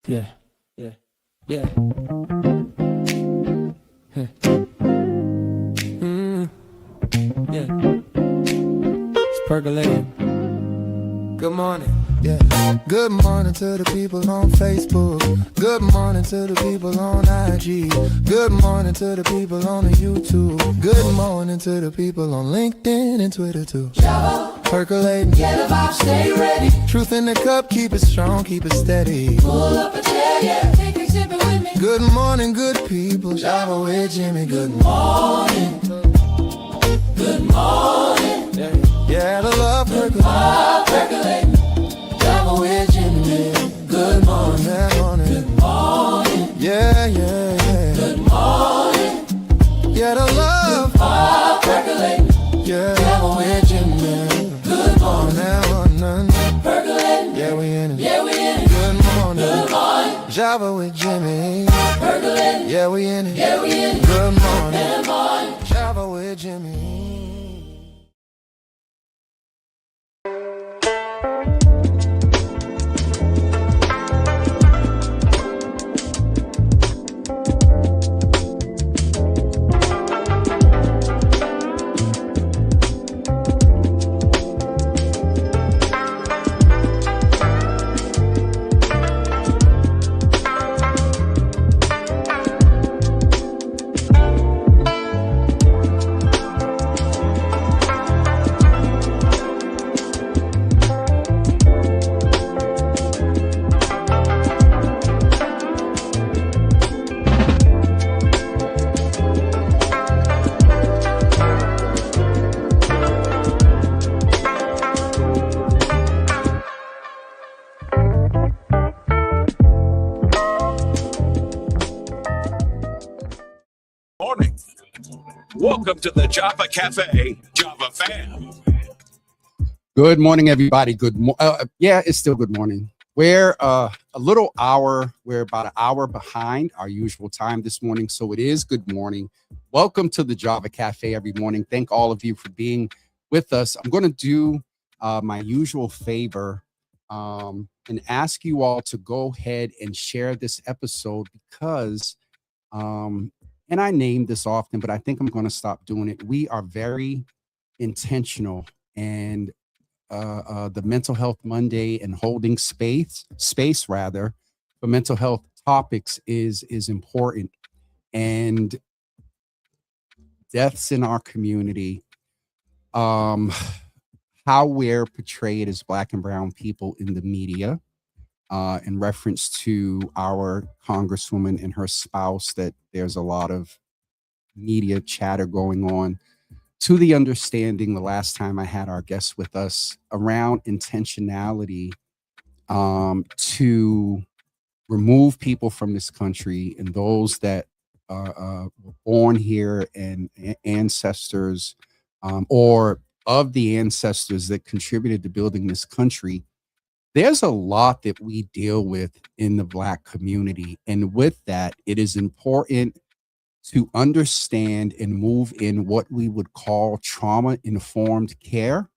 Yeah, yeah, yeah. Huh. Yeah. It's percolating. Good morning. Yeah. Good morning to the people on Facebook. Good morning to the people on IG. Good morning to the people on the YouTube. Good morning to the people on LinkedIn and Twitter too. Percolating. Get a vibe, stay ready. Truth in the cup, keep it strong, keep it steady. Pull up a chair, yeah. Take a sip with me. Good morning, good people. Java with Jimmy. Good Morning. Good morning. Yeah, the love percolating. Vibe percolating. Java with Jimmy. Good morning, that morning. Good morning. Yeah, yeah, yeah. Good morning. Yeah, the love. Vibe percolating. Yeah, Java with Jimmy. Good morning. That morning. Percolating. Yeah, we in it. Yeah, we in it. Good morning. Good morning. Java with Jimmy. Percolating. Yeah, we in it. Yeah, we in it. Good morning. Good morning. Java with Jimmy. Morning. Welcome to the Java Cafe, Java fam. Good morning, everybody. Yeah, it's still good morning. We're about an hour behind our usual time this morning, so it is good morning. Welcome to the Java Cafe every morning. Thank all of you for being with us. I'm going to do my usual favor and ask you all to go ahead and share this episode because and I name this often, but I think I'm going to stop doing it. We are very intentional, and the Mental Health Monday and holding space for mental health topics is important. And deaths in our community, how we're portrayed as Black and brown people in the media, in reference to our Congresswoman and her spouse, that there's a lot of media chatter going on, to the understanding the last time I had our guests with us around intentionality to remove people from this country and those that were born here and ancestors or of the ancestors that contributed to building this country. There's a lot that we deal with in the Black community. And with that, it is important to understand and move in what we would call trauma-informed care.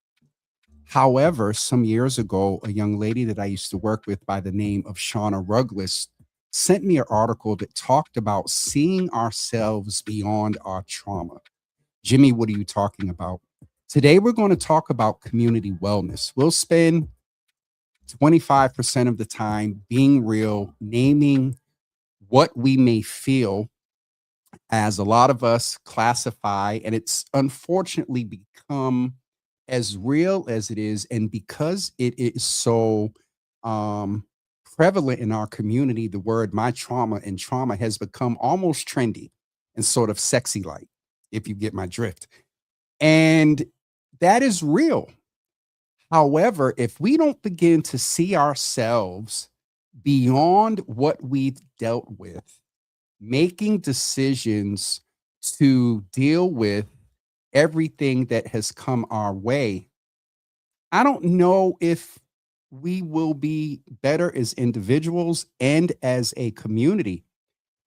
However, some years ago, a young lady that I used to work with by the name of Shauna Ruglis sent me an article that talked about seeing ourselves beyond our trauma. Jimmy, what are you talking about? Today, we're going to talk about community wellness. We'll spend 25% of the time being real, naming what we may feel, as a lot of us classify, and it's unfortunately become as real as it is. And because it is so prevalent in our community, the word my trauma and trauma has become almost trendy and sort of sexy like, if you get my drift. And that is real. However, if we don't begin to see ourselves beyond what we've dealt with, making decisions to deal with everything that has come our way, I don't know if we will be better as individuals and as a community.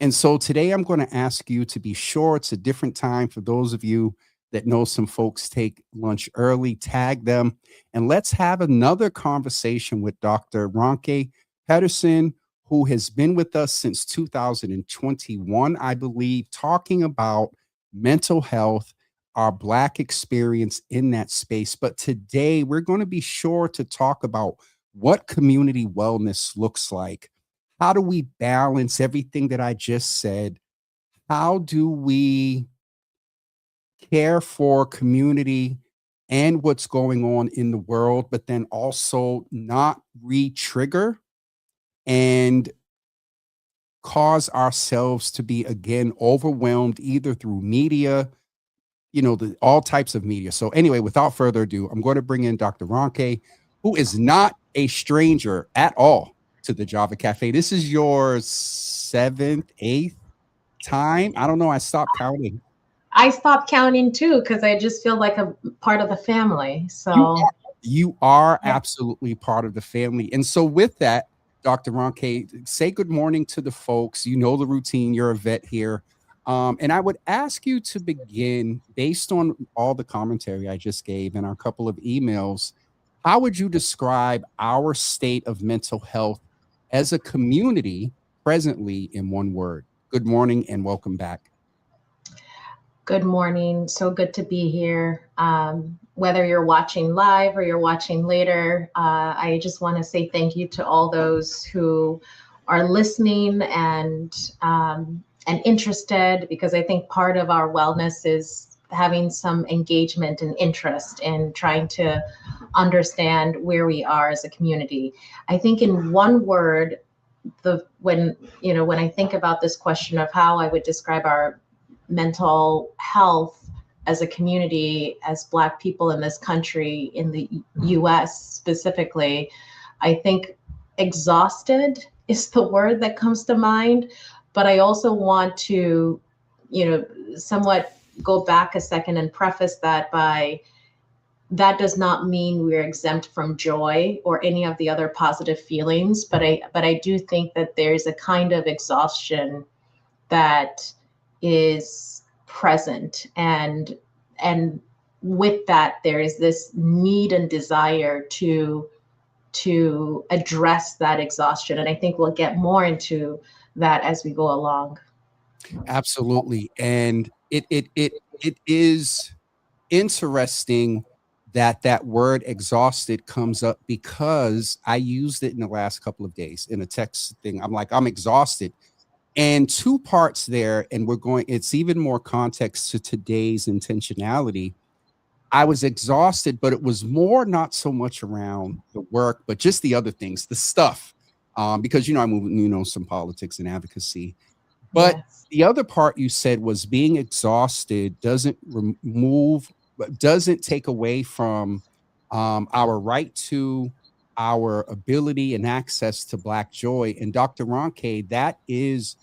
And so today I'm going to ask you to be sure it's a different time for those of you that know some folks take lunch early, tag them, and let's have another conversation with Dr. Ronke Pederson, who has been with us since 2021, I believe, talking about mental health, our Black experience in that space. But today we're going to be sure to talk about what community wellness looks like. How do we balance everything that I just said? How do we care for community and what's going on in the world, but then also not re-trigger and cause ourselves to be again overwhelmed either through media, all types of media. So anyway, without further ado, I'm going to bring in Dr. Ronke, who is not a stranger at all to the Java Cafe. This is your seventh, eighth time. I don't know. I stopped counting. I stopped counting too because I just feel like a part of the family. So you are absolutely part of the family. And so with that, Dr. Ronke, say good morning to the folks. You know the routine. You're a vet here. And I would ask you to begin, based on all the commentary I just gave and our couple of emails, how would you describe our state of mental health as a community presently in one word? Good morning and welcome back. Good morning. So good to be here. Whether you're watching live or you're watching later, I just want to say thank you to all those who are listening and interested, because I think part of our wellness is having some engagement and interest in trying to understand where we are as a community. I think in one word, when I think about this question of how I would describe our mental health as a community, as Black people in this country, in the US specifically, I think exhausted is the word that comes to mind. But I also want to, somewhat go back a second and preface that by that does not mean we're exempt from joy or any of the other positive feelings. But I do think that there's a kind of exhaustion that is present, and with that there is this need and desire to address that exhaustion, and I think we'll get more into that as we go along. Absolutely. And it is interesting that word exhausted comes up, because I used it in the last couple of days in a text thing. I'm like, I'm exhausted. And two parts there, and it's even more context to today's intentionality. I was exhausted, but it was more not so much around the work, but just the other things, the stuff, because, I move, some politics and advocacy. But yes, the other part you said was being exhausted doesn't take away from our right to our ability and access to Black joy. And Dr. Ronke, that is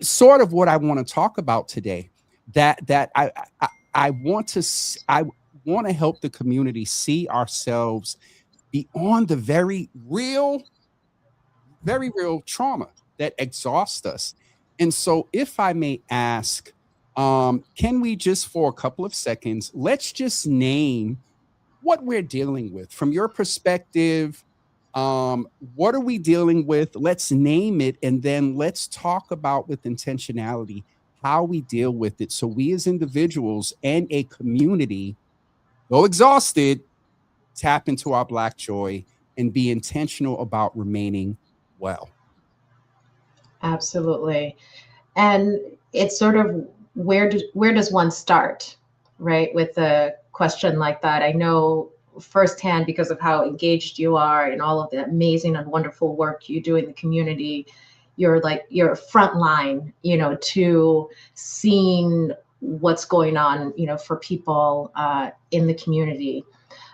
sort of what I want to talk about today. That I want to help the community see ourselves beyond the very real trauma that exhausts us. And so, if I may ask, can we just for a couple of seconds, let's just name what we're dealing with from your perspective. What are we dealing with? Let's name it, and then let's talk about, with intentionality, how we deal with it, so we as individuals and a community, though exhausted, tap into our Black joy and be intentional about remaining well. Absolutely. And it's sort of where does one start, right, with a question like that? I know firsthand, because of how engaged you are and all of the amazing and wonderful work you do in the community, you're front line, to seeing what's going on, for people in the community.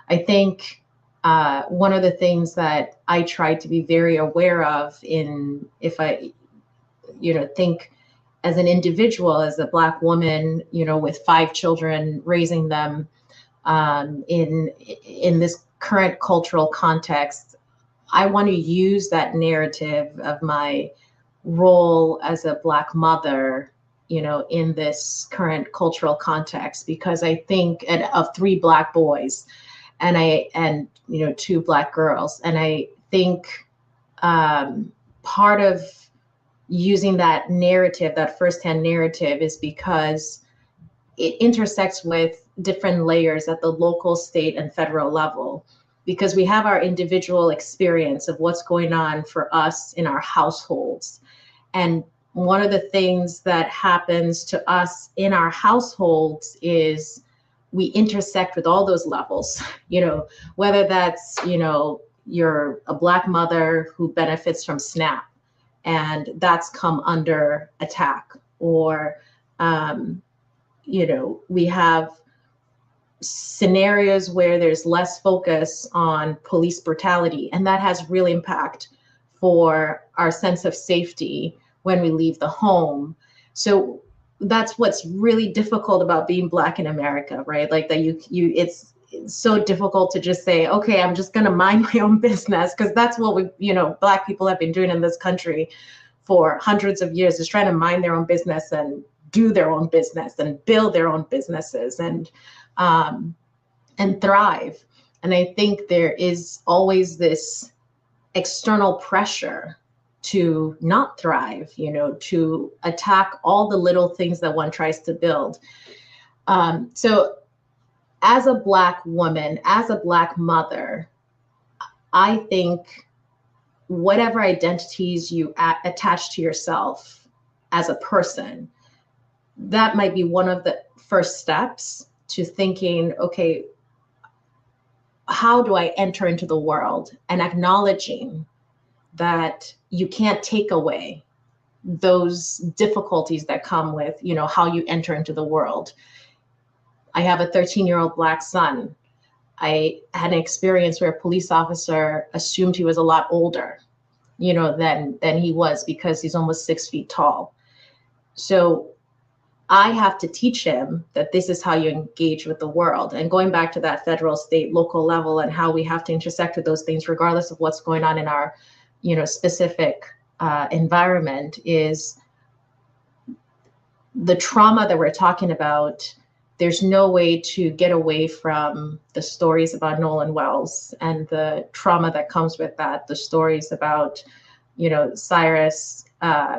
I think one of the things that I try to be very aware of if I think as an individual, as a Black woman, with 5 children, raising them in this current cultural context, I want to use that narrative of my role as a Black mother, in this current cultural context, because I think of 3 Black boys and 2 Black girls. And I think part of using that narrative, that firsthand narrative, is because it intersects with different layers at the local, state, and federal level, because we have our individual experience of what's going on for us in our households. And one of the things that happens to us in our households is we intersect with all those levels, whether that's, you're a Black mother who benefits from SNAP, and that's come under attack, or, we have scenarios where there's less focus on police brutality, and that has real impact for our sense of safety when we leave the home. So that's what's really difficult about being Black in America, right? Like that it's so difficult to just say, okay, I'm just going to mind my own business, because that's what Black people have been doing in this country for hundreds of years, is trying to mind their own business and do their own business and build their own businesses and thrive. And I think there is always this external pressure to not thrive, to attack all the little things that one tries to build. So as a Black woman, as a Black mother, I think whatever identities you attach to yourself as a person, that might be one of the first steps to thinking, okay, how do I enter into the world? And acknowledging that you can't take away those difficulties that come with, how you enter into the world. I have a 13-year-old Black son. I had an experience where a police officer assumed he was a lot older, than he was, because he's almost 6 feet tall. So I have to teach him that this is how you engage with the world. And going back to that federal, state, local level, and how we have to intersect with those things, regardless of what's going on in our, specific environment, is the trauma that we're talking about. There's no way to get away from the stories about Nolan Wells and the trauma that comes with that, the stories about, Cyrus,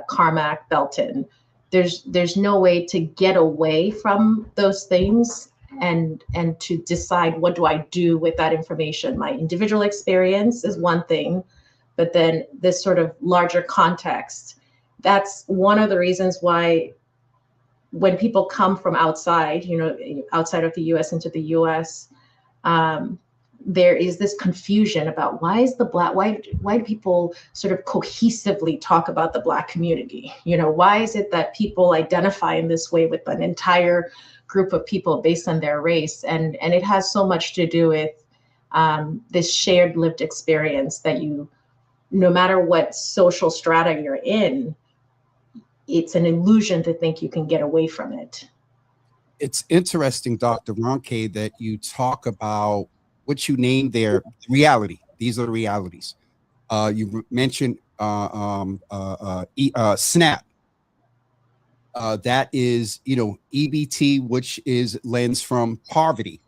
Carmack, Belton. There's no way to get away from those things and to decide, what do I do with that information? My individual experience is one thing, but then this sort of larger context, that's one of the reasons why when people come from outside, outside of the US into the US, there is this confusion about why do people sort of cohesively talk about the Black community? Why is it that people identify in this way with an entire group of people based on their race? And it has so much to do with this shared lived experience that no matter what social strata you're in, it's an illusion to think you can get away from it. It's interesting, Dr. Ronke, that you talk about what you named there, reality. These are the realities. You mentioned SNAP. That is, EBT, which is lens from poverty.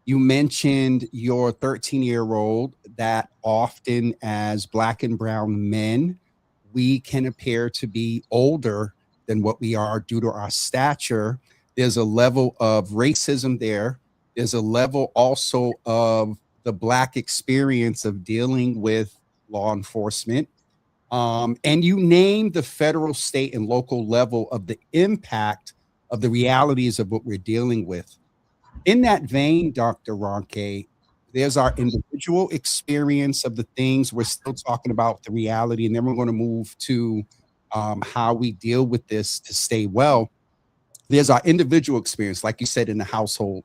You mentioned your 13-year-old, that often as Black and brown men, we can appear to be older than what we are due to our stature. There's a level of racism there. There's a level also of the Black experience of dealing with law enforcement. And you named the federal, state, and local level of the impact of the realities of what we're dealing with. In that vein, Dr. Ronke, there's our individual experience of the things we're still talking about, the reality, and then we're going to move to how we deal with this to stay well. There's our individual experience, like you said, in the household.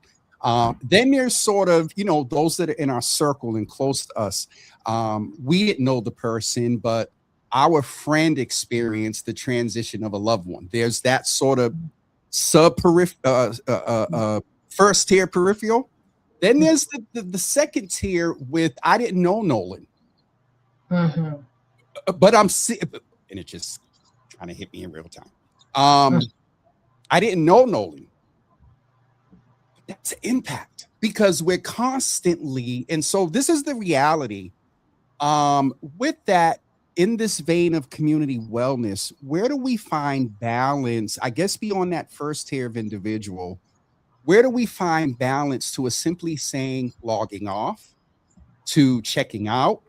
Then there's sort of, those that are in our circle and close to us. We didn't know the person, but our friend experienced the transition of a loved one. There's that sort of first tier peripheral. Then there's the second tier with, I didn't know Nolan, but and it just trying to hit me in real time. I didn't know Nolan. That's an impact, because we're constantly, and so this is the reality. With that, in this vein of community wellness, where do we find balance? I guess beyond that first tier of individual, where do we find balance to a simply saying logging off, to checking out,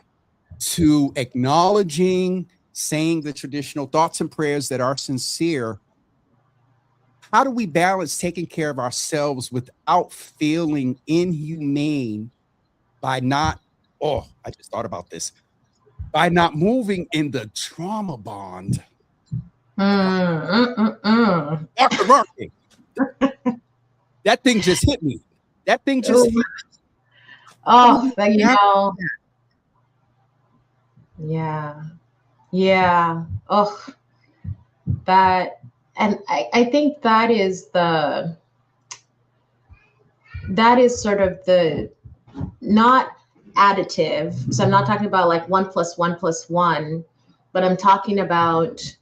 to acknowledging, saying the traditional thoughts and prayers that are sincere? How do we balance taking care of ourselves without feeling inhumane by not, oh, I just thought about this, by not moving in the trauma bond? Dr. Ronke, that thing just hit me. That thing just hit me. Oh, that, you know, yeah, yeah. Oh, that, and I think that is sort of the, not additive. So I'm not talking about like 1 + 1 + 1, but I'm talking about,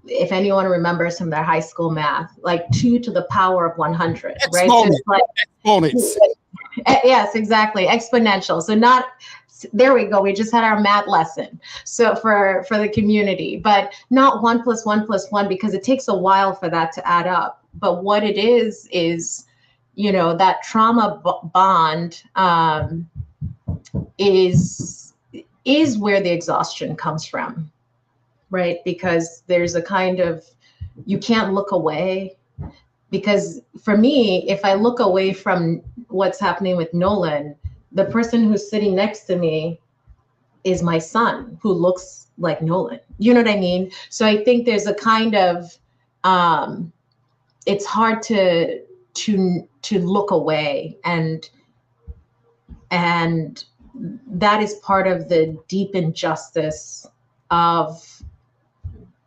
if anyone remembers from their high school math, like 2 to the power of 100, right? So it's like Exponents. Yes, exactly. Exponential. So not, there we go. We just had our math lesson. So for the community, but not 1 + 1 + 1, because it takes a while for that to add up. But what it is, you know, that trauma bond is where the exhaustion comes from, right? Because there's a kind of, you can't look away. Because for me, if I look away from what's happening with Nolan, the person who's sitting next to me is my son, who looks like Nolan. You know what I mean? So I think there's a kind of, it's hard to look away, and that is part of the deep injustice of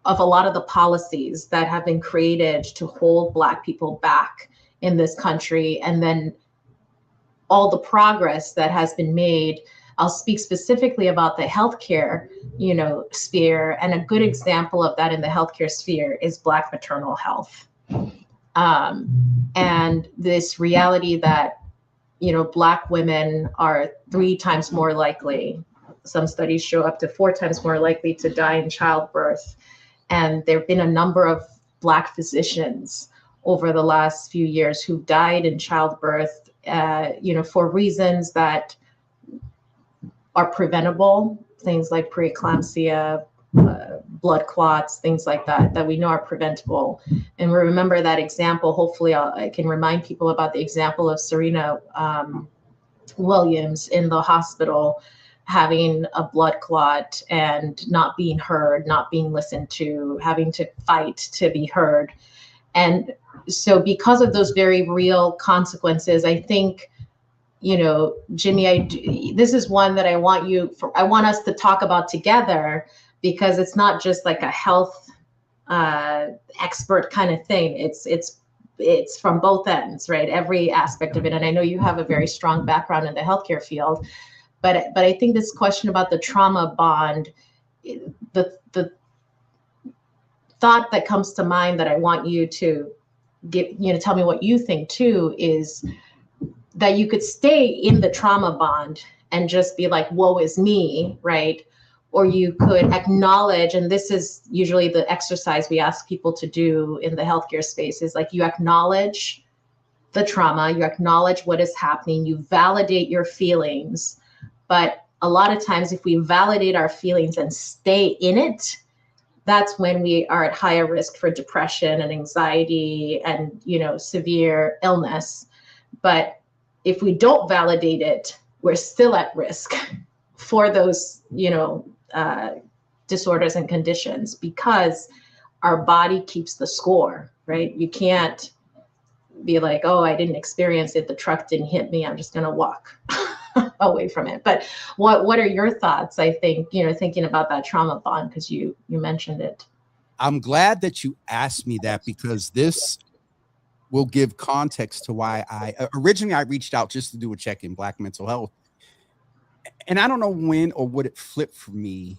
a lot of the policies that have been created to hold Black people back in this country, and then all the progress that has been made. I'll speak specifically about the healthcare, you know, sphere, and a good example of that in the healthcare sphere is Black maternal health, and this reality that, you know, Black women are 3 times more likely. Some studies show up to 4 times more likely to die in childbirth. And there have been a number of Black physicians over the last few years who've died in childbirth, you know, for reasons that are preventable, things like preeclampsia, blood clots, things like that, that we know are preventable. And we remember that example. Hopefully I can remind people about the example of Serena Williams in the hospital, having a blood clot and not being heard, not being listened to, having to fight to be heard. And so because of those very real consequences, I think, you know, Jimmy, this is one that I want us to talk about together, because it's not just like a health expert kind of thing. It's from both ends, right? Every aspect of it. And I know you have a very strong background in the healthcare field. But I think this question about the trauma bond, the thought that comes to mind that I want you to tell me what you think too, is that you could stay in the trauma bond and just be like, woe is me, right? Or you could acknowledge, and this is usually the exercise we ask people to do in the healthcare space, is like, you acknowledge the trauma, you acknowledge what is happening, you validate your feelings. But a lot of times, if we validate our feelings and stay in it, that's when we are at higher risk for depression and anxiety and, you know, severe illness. But if we don't validate it, we're still at risk for those, you know, disorders and conditions, because our body keeps the score, right? You can't be like, oh, I didn't experience it, the truck didn't hit me, I'm just going to walk away from it. But what are your thoughts, I think, you know, thinking about that trauma bond, because you mentioned it. I'm glad that you asked me that, because this will give context to why I reached out just to do a check in Black mental health. And I don't know when or what it flipped for me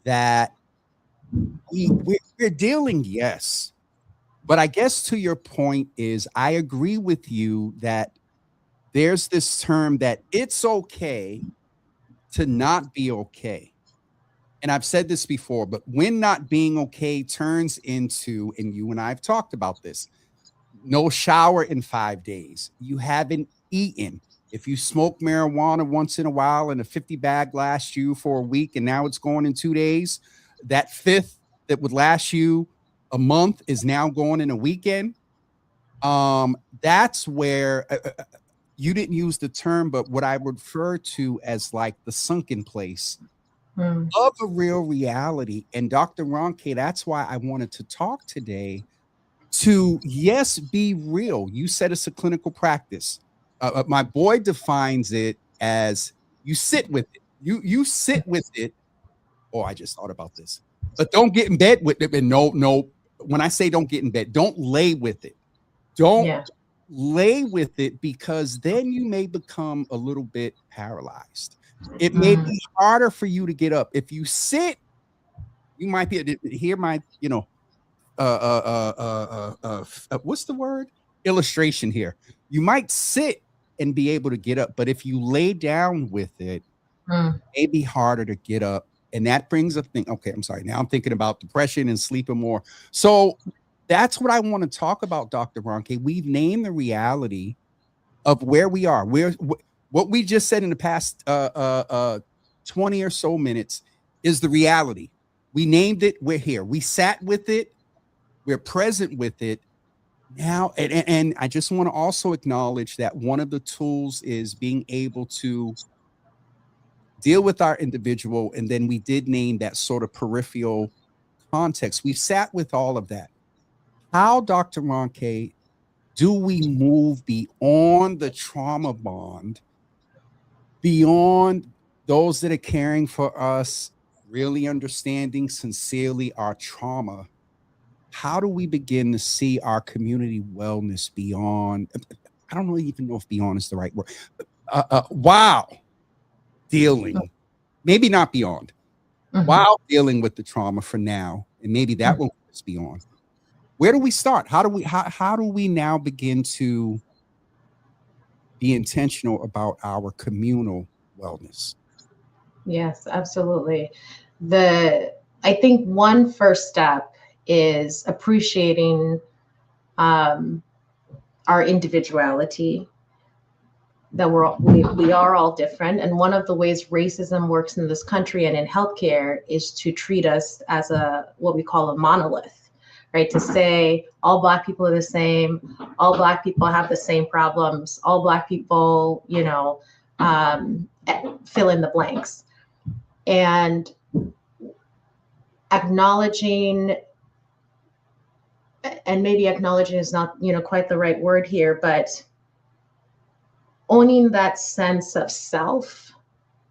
that we're dealing, yes. But I guess to your point is, I agree with you that there's this term that it's okay to not be okay. and I've said this before, but when not being okay turns into, and you and I have talked about this, no shower in 5 days, you haven't eaten. If you smoke marijuana once in a while and a 50 bag lasts you for a week and now it's going in 2 days, that fifth that would last you a month is now going in a weekend. That's where you didn't use the term, but what I would refer to as like the sunken place of a real reality. And Dr. Ronke, that's why I wanted to talk today to, yes, be real. You said it's a clinical practice. My boy defines it as you sit with it. You sit with it. Oh, I just thought about this. But don't get in bed with it. And no. When I say don't get in bed, don't lay with it. Don't lay with it, because then you may become a little bit paralyzed. It may be harder for you to get up. If you sit, you might be able to hear my, what's the word? Illustration here. You might sit and be able to get up, but if you lay down with it, it may be harder to get up. And that brings a thing. Okay, I'm sorry. Now I'm thinking about depression and sleeping more. So that's what I want to talk about, Dr. Ronke. We've named the reality of where we are. What we just said in the past 20 or so minutes is the reality. We named it. We're here. We sat with it. We're present with it now. And I just want to also acknowledge that one of the tools is being able to deal with our individual. And then we did name that sort of peripheral context. We've sat with all of that. How, Dr. Ronke, do we move beyond the trauma bond, beyond those that are caring for us, really understanding sincerely our trauma? How do we begin to see our community wellness beyond? I don't really even know if beyond is the right word. Dealing, maybe not beyond, while dealing with the trauma for now, and maybe that will get us beyond. Where do we start? How do we now begin to be intentional about our communal wellness? Yes, absolutely. I think one first step is appreciating our individuality, that we are all different. And one of the ways racism works in this country and in healthcare is to treat us as what we call a monolith, right? To say all Black people are the same, all Black people have the same problems, all Black people, fill in the blanks. And acknowledging, and maybe acknowledging is not, quite the right word here, but owning that sense of self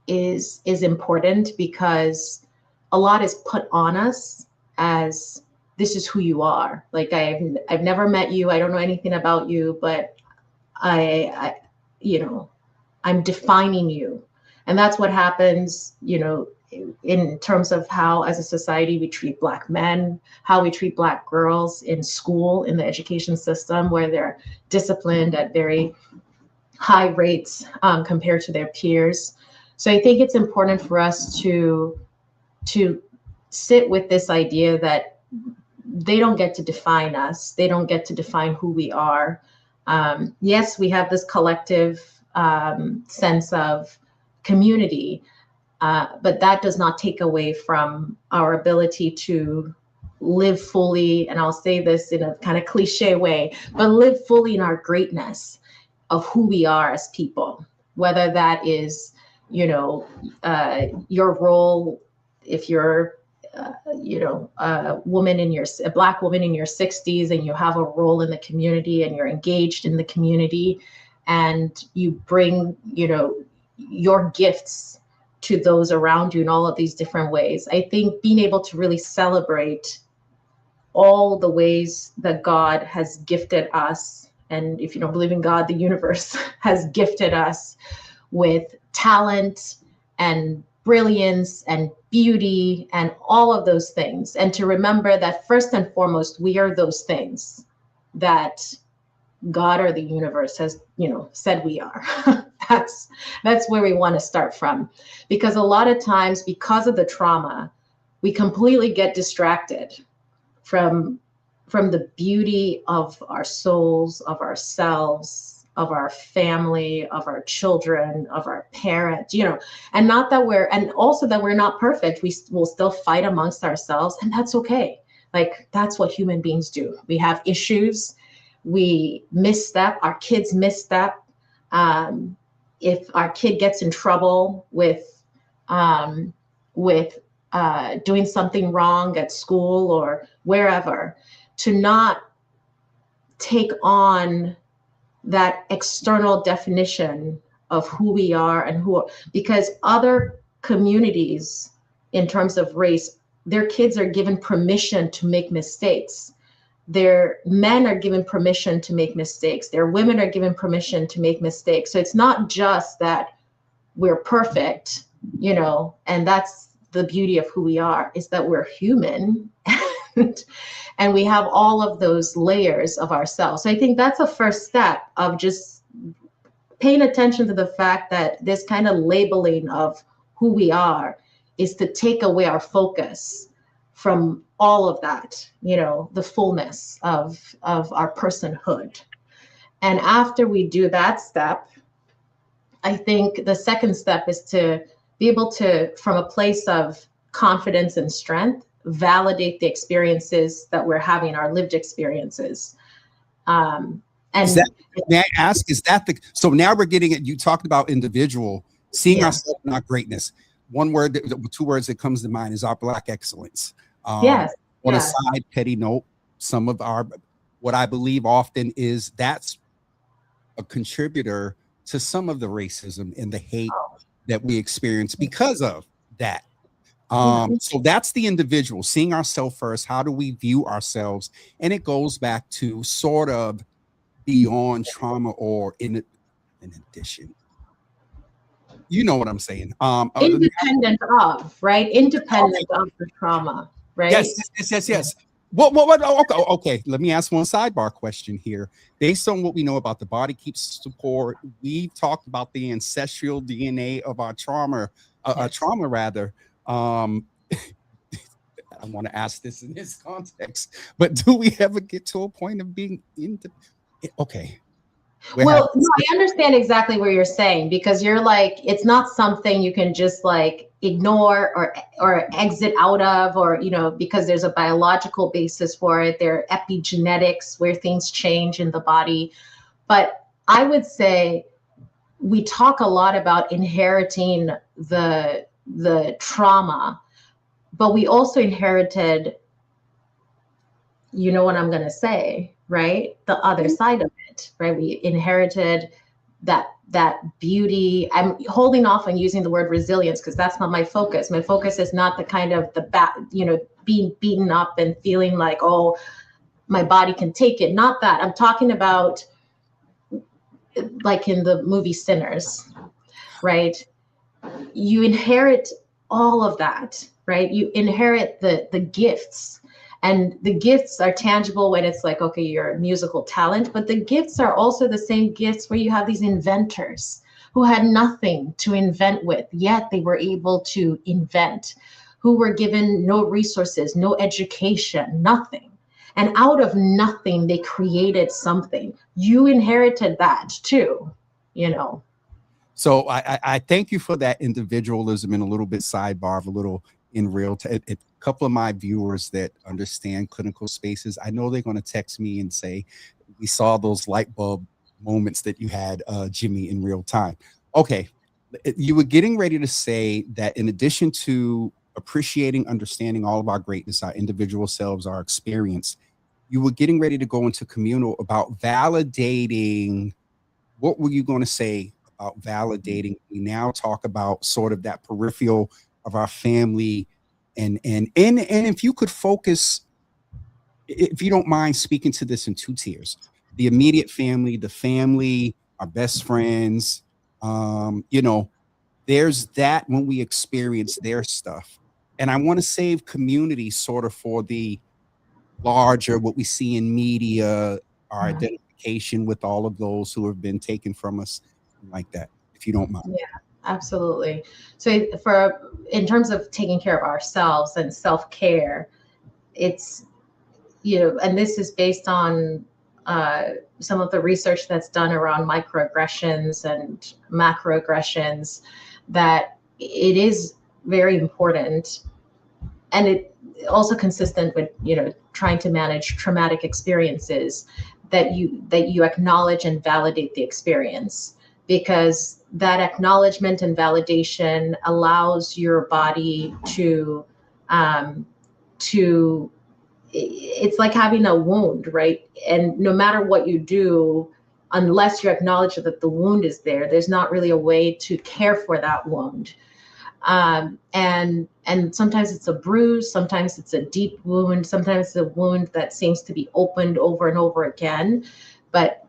is important, because a lot is put on us as this is who you are. Like I've never met you, I don't know anything about you, but I'm defining you. And that's what happens, in terms of how as a society we treat Black men, how we treat Black girls in school, in the education system, where they're disciplined at very high rates compared to their peers. So I think it's important for us to sit with this idea that they don't get to define us. They don't get to define who we are. Yes, we have this collective sense of community, but that does not take away from our ability to live fully, and I'll say this in a kind of cliche way, but live fully in our greatness of who we are as people, whether that is, your role, if you're, a Black woman in your 60s and you have a role in the community and you're engaged in the community and you bring, your gifts to those around you in all of these different ways. I think being able to really celebrate all the ways that God has gifted us, and if you don't believe in God, the universe has gifted us with talent and brilliance and beauty and all of those things. And to remember that first and foremost, we are those things that God or the universe has, said we are. That's where we want to start from. Because a lot of times, because of the trauma, we completely get distracted from the beauty of our souls, of ourselves, of our family, of our children, of our parents, and not that and also that we're not perfect. We will still fight amongst ourselves, and that's okay. Like, that's what human beings do. We have issues. We misstep. Our kids misstep. If our kid gets in trouble with doing something wrong at school or wherever, to not take on that external definition of who we are and because other communities in terms of race, their kids are given permission to make mistakes. Their men are given permission to make mistakes. Their women are given permission to make mistakes. So it's not just that we're perfect, and that's the beauty of who we are, is that we're human and we have all of those layers of ourselves. So I think that's a first step of just paying attention to the fact that this kind of labeling of who we are is to take away our focus from all of that, the fullness of our personhood. And after we do that step, I think the second step is to be able to, from a place of confidence and strength, validate the experiences that we're having, our lived experiences. And may I ask, so now we're getting it, you talked about individual, seeing ourselves, not greatness. One word, two words that comes to mind is our Black excellence. On a side petty note, some of what I believe often is that's a contributor to some of the racism and the hate that we experience because of that. So that's the individual, seeing ourselves first. How do we view ourselves? And it goes back to sort of beyond trauma, or in addition. You know what I'm saying? Independent of, right? Independent of the trauma, right? Yes. What? Okay. Let me ask one sidebar question here. Based on what we know about the body keeps support, we've talked about the ancestral DNA of our trauma, trauma rather. I want to ask this in this context, but do we ever get to a point of being okay? Well, no, I understand exactly what you're saying, because you're like, it's not something you can just like ignore or exit out of, or, because there's a biological basis for it. There are epigenetics where things change in the body. But I would say we talk a lot about inheriting the trauma, but we also inherited, you know what I'm going to say, right? The other side of it, right? We inherited that beauty. I'm holding off on using the word resilience because that's not my focus. My focus is not the kind of being beaten up and feeling like, oh, my body can take it. Not that. I'm talking about like in the movie Sinners, right? You inherit all of that, right? You inherit the gifts. And the gifts are tangible when it's like, okay, you're a musical talent, but the gifts are also the same gifts where you have these inventors who had nothing to invent with, yet they were able to invent, who were given no resources, no education, nothing. And out of nothing, they created something. You inherited that too, So I thank you for that individualism and a little bit sidebar of a little in real time. A couple of my viewers that understand clinical spaces, I know they're going to text me and say, we saw those light bulb moments that you had, Jimmy, in real time. Okay. You were getting ready to say that in addition to appreciating, understanding all of our greatness, our individual selves, our experience, you were getting ready to go into communal about validating. What were you going to say about validating? We now talk about sort of that peripheral of our family, and if you could focus, if you don't mind speaking to this in two tiers: the immediate family, the family, our best friends. There's that when we experience their stuff, and I want to save community sort of for the larger, what we see in media, our identification with all of those who have been taken from us, like that, if you don't mind. Yeah, Absolutely. So in terms of taking care of ourselves and self-care, it's, and this is based on some of the research that's done around microaggressions and macroaggressions, that it is very important, and it also consistent with trying to manage traumatic experiences, that you acknowledge and validate the experience, because that acknowledgement and validation allows your body to it's like having a wound, right? And no matter what you do, unless you acknowledge that the wound is there, there's not really a way to care for that wound. And sometimes it's a bruise, sometimes it's a deep wound, sometimes it's a wound that seems to be opened over and over again. But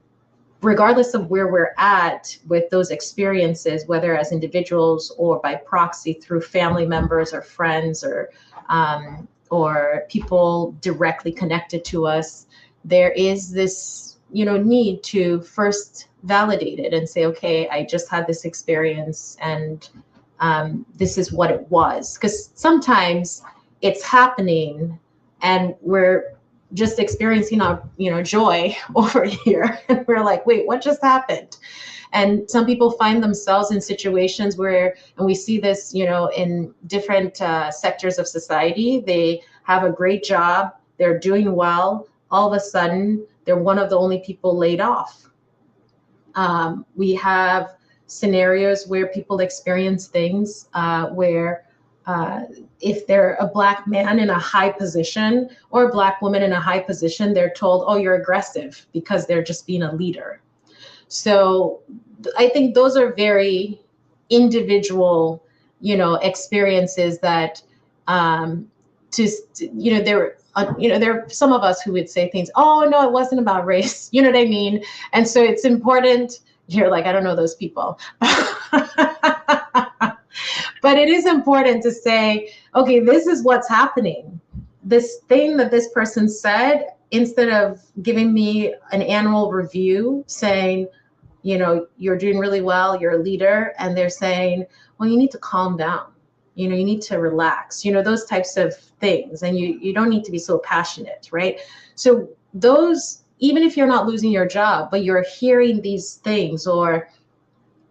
regardless of where we're at with those experiences, whether as individuals or by proxy through family members or friends or people directly connected to us, there is this, need to first validate it and say, okay, I just had this experience, and this is what it was. Because sometimes it's happening and we're just experiencing our, joy over here. And we're like, wait, what just happened? And some people find themselves in situations where, and we see this, in different sectors of society, they have a great job, they're doing well, all of a sudden, they're one of the only people laid off. We have scenarios where people experience things where if they're a Black man in a high position or a Black woman in a high position, they're told, oh, you're aggressive, because they're just being a leader. So I think those are very individual, experiences that there are some of us who would say things, oh, no, it wasn't about race. You know what I mean? And so it's important. You're like, I don't know those people. But it is important to say, okay, this is what's happening. This thing that this person said, instead of giving me an annual review saying, you're doing really well, you're a leader, and they're saying, well, you need to calm down. You need to relax, those types of things. And you don't need to be so passionate, right? So those, even if you're not losing your job, but you're hearing these things, or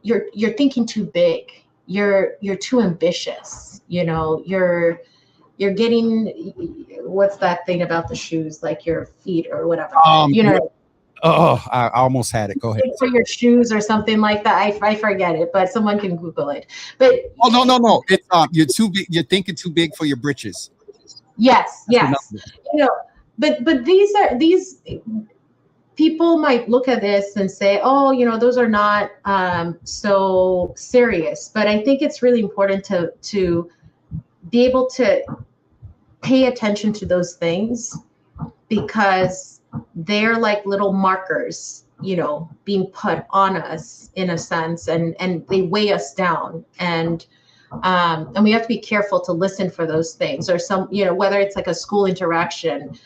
you're thinking too big, you're too ambitious, you're getting, what's that thing about the shoes, like your feet or whatever, Oh, I almost had it. Go ahead. For your shoes or something like that. I forget it, but someone can Google it. But no. It's you're too big. You're thinking too big for your britches. Yes. But these people might look at this and say, oh, those are not so serious. But I think it's really important to be able to pay attention to those things, because they're like little markers, being put on us in a sense, and they weigh us down. And we have to be careful to listen for those things, or whether it's like a school interaction,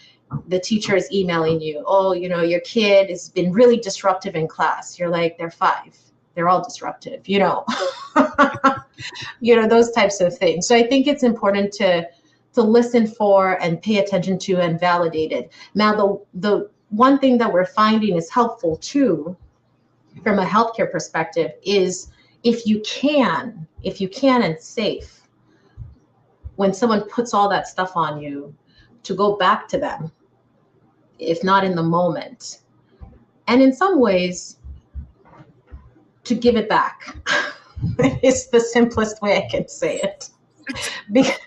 the teacher is emailing you, oh, your kid has been really disruptive in class. You're like, they're 5. They're all disruptive, those types of things. So I think it's important to listen for and pay attention to and validate it. Now, the one thing that we're finding is helpful too, from a healthcare perspective, is if you can and safe, when someone puts all that stuff on you, to go back to them, if not in the moment, and in some ways to give it back. It's the simplest way I can say it. Because,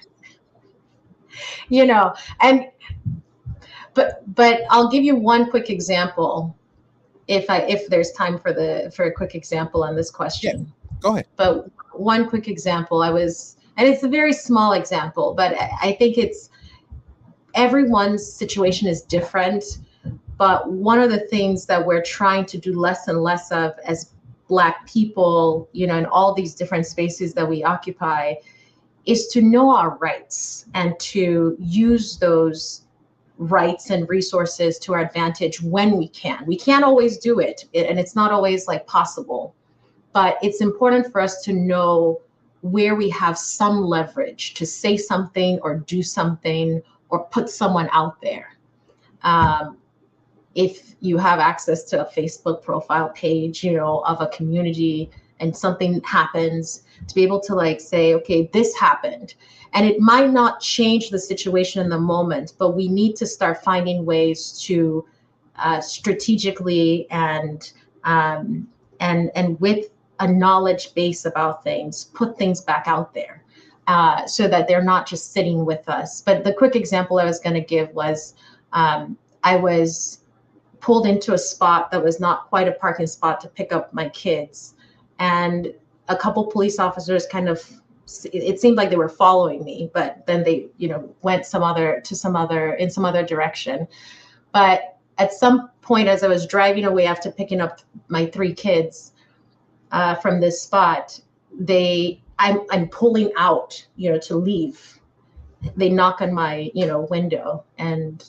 but I'll give you one quick example, if there's time for a quick example on this question. Yeah, go ahead. But one quick example, and it's a very small example, but I think everyone's situation is different. But one of the things that we're trying to do less and less of as Black people, in all these different spaces that we occupy, is to know our rights and to use those rights and resources to our advantage when we can. We can't always do it, and it's not always like possible, but it's important for us to know where we have some leverage to say something or do something or put someone out there. If you have access to a Facebook profile page, of a community, and something happens, to be able to like say, okay, this happened. And it might not change the situation in the moment, but we need to start finding ways to strategically and with a knowledge base about things, put things back out there so that they're not just sitting with us. But the quick example I was going to give was I was pulled into a spot that was not quite a parking spot to pick up my kids. And a couple police officers it seemed like they were following me, but then they, went in some other direction. But at some point, as I was driving away after picking up my 3 kids from this spot, I'm pulling out, to leave. They knock on my, window and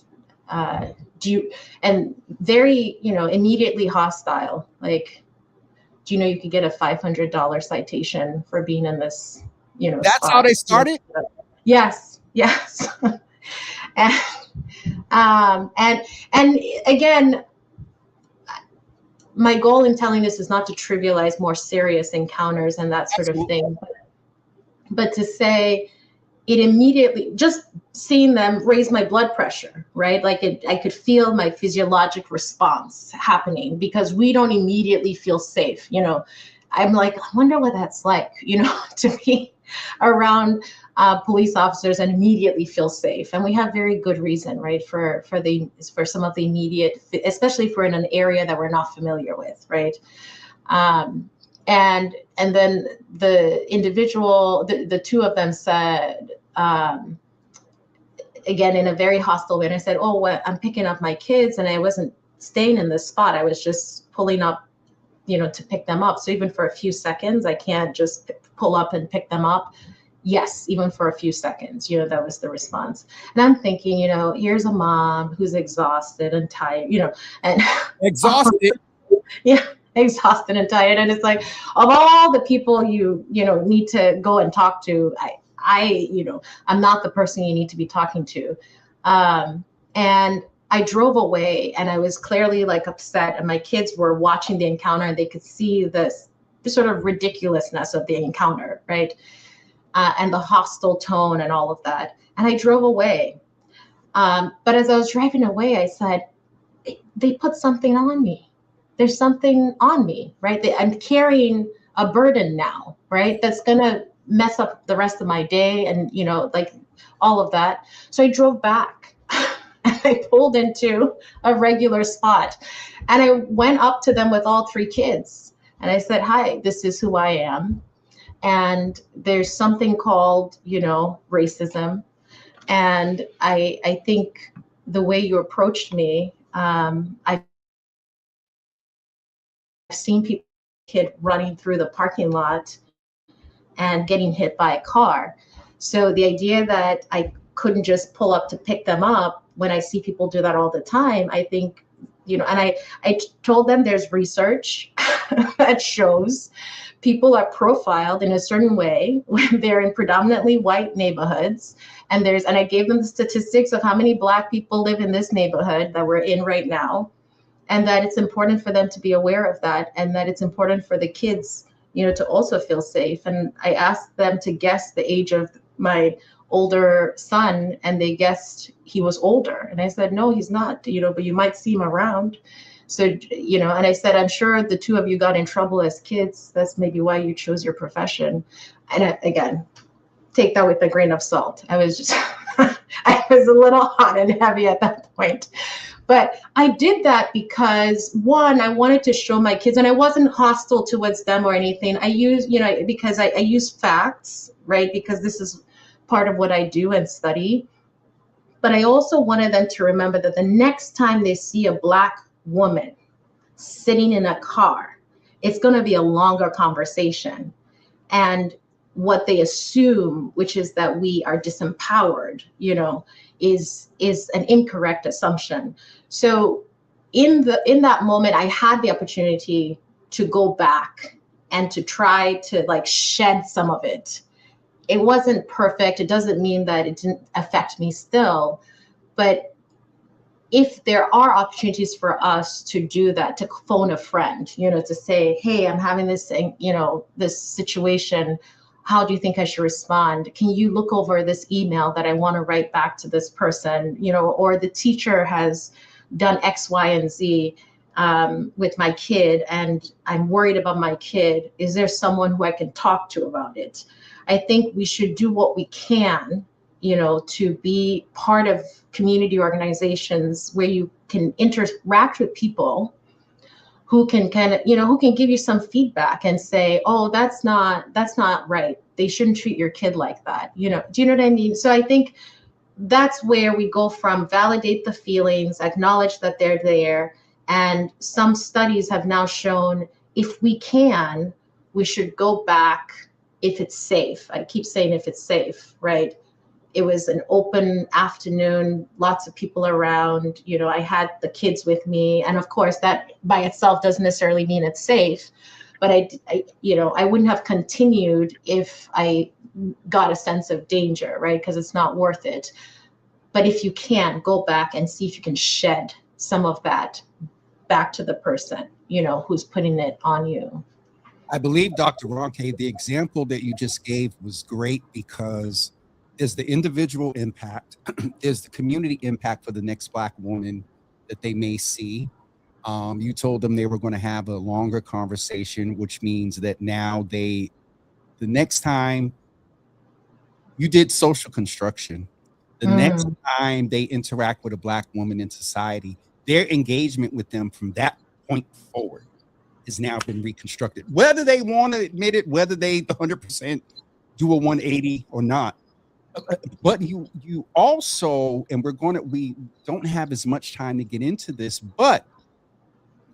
very, immediately hostile. Like, do you know you could get a $500 citation for being in this, That's spot? how they started? Yes. And again, my goal in telling this is not to trivialize more serious encounters and that sort of thing, but to say it immediately, just seeing them raise my blood pressure, right? Like I could feel my physiologic response happening because we don't immediately feel safe. I'm like, I wonder what that's like, to be around police officers and immediately feel safe. And we have very good reason, right, for some of the immediate, especially if we're in an area that we're not familiar with, right? And then the individual, the 2 of them said, again, in a very hostile way, and I said, oh, I'm picking up my kids and I wasn't staying in this spot. I was just pulling up, to pick them up. So even for a few seconds, I can't just pull up and pick them up. Yes, even for a few seconds, that was the response. And I'm thinking, here's a mom who's exhausted and tired, and Exhausted. Yeah, exhausted and tired. And it's like, of all the people you need to go and talk to, I'm not the person you need to be talking to. And I drove away and I was clearly like upset, and my kids were watching the encounter and they could see the sort of ridiculousness of the encounter, right? And the hostile tone and all of that. And I drove away. But as I was driving away, I said, they put something on me. There's something on me, right? I'm carrying a burden now, right? That's going to mess up the rest of my day and, like all of that. So I drove back and I pulled into a regular spot and I went up to them with all 3 kids. And I said, hi, this is who I am. And there's something called, racism. And I think the way you approached me, I've seen kid running through the parking lot and getting hit by a car. So the idea that I couldn't just pull up to pick them up when I see people do that all the time, I think, and I told them there's research that shows people are profiled in a certain way when they're in predominantly white neighborhoods. And I gave them the statistics of how many Black people live in this neighborhood that we're in right now. And that it's important for them to be aware of that, and that it's important for the kids, to also feel safe. And I asked them to guess the age of my older son, and they guessed he was older. And I said, no, he's not, but you might see him around. So, and I said, I'm sure the 2 of you got in trouble as kids. That's maybe why you chose your profession. And again, take that with a grain of salt. I was just, I was a little hot and heavy at that point. But I did that because, one, I wanted to show my kids, and I wasn't hostile towards them or anything. I use, because I use facts, right? Because this is part of what I do and study. But I also wanted them to remember that the next time they see a Black woman sitting in a car, it's going to be a longer conversation. And what they assume, which is that we are disempowered, is an incorrect assumption. So in that moment, I had the opportunity to go back and to try to like shed some of it. It wasn't perfect. It doesn't mean that it didn't affect me still, but if there are opportunities for us to do that, to phone a friend, to say, hey, I'm having this, this situation. How do you think I should respond? Can you look over this email that I want to write back to this person? Or the teacher has done X, Y, and Z with my kid, and I'm worried about my kid. Is there someone who I can talk to about it? I think we should do what we can, to be part of community organizations where you can interact with people who can kind of, who can give you some feedback and say, oh, that's not right. They shouldn't treat your kid like that. Do you know what I mean? So I think that's where we go from validate the feelings, acknowledge that they're there. And some studies have now shown if we can, we should go back if it's safe. I keep saying if it's safe, right? It was an open afternoon, lots of people around, I had the kids with me. And of course that by itself doesn't necessarily mean it's safe, but I wouldn't have continued if I got a sense of danger, right? Because it's not worth it. But if you can, go back and see if you can shed some of that back to the person, who's putting it on you. I believe, Dr. Ronke, the example that you just gave was great because there's the individual impact, there's the community impact for the next Black woman that they may see. You told them they were going to have a longer conversation, which means that now the next time you did social construction, the next time they interact with a Black woman in society, their engagement with them from that point forward has now been reconstructed. Whether they want to admit it, whether they 100% do a 180 or not. But you also, and we don't have as much time to get into this, but